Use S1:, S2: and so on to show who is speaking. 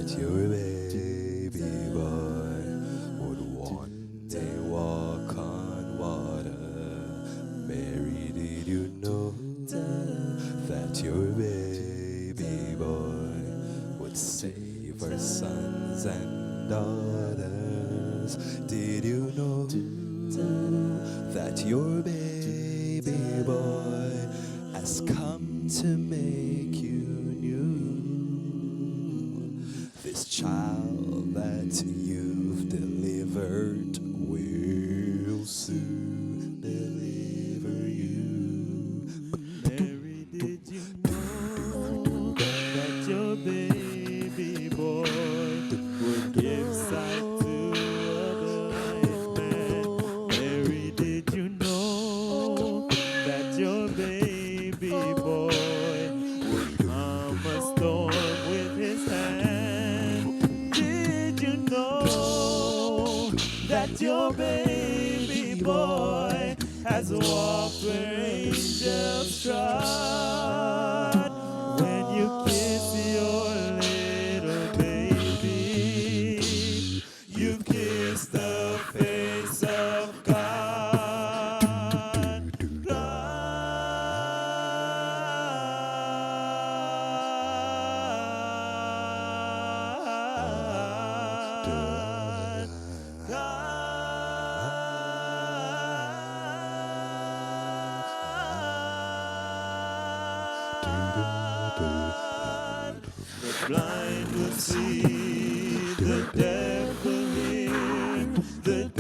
S1: that your baby boy would one day walk on water. Mary, did you know that your baby boy would save our sons and daughters? Did you know that your baby boy has come to make you new? This child that you've delivered will soon deliver you.
S2: Mary, did you know that your baby boy would give sight to a blind man? Mary, did you know that your baby boy would calm a storm with his hand? Did you know that your baby boy has walked where angels trod? When you kiss your little baby, you kiss the face of God. The blind will see, the deaf will hear, the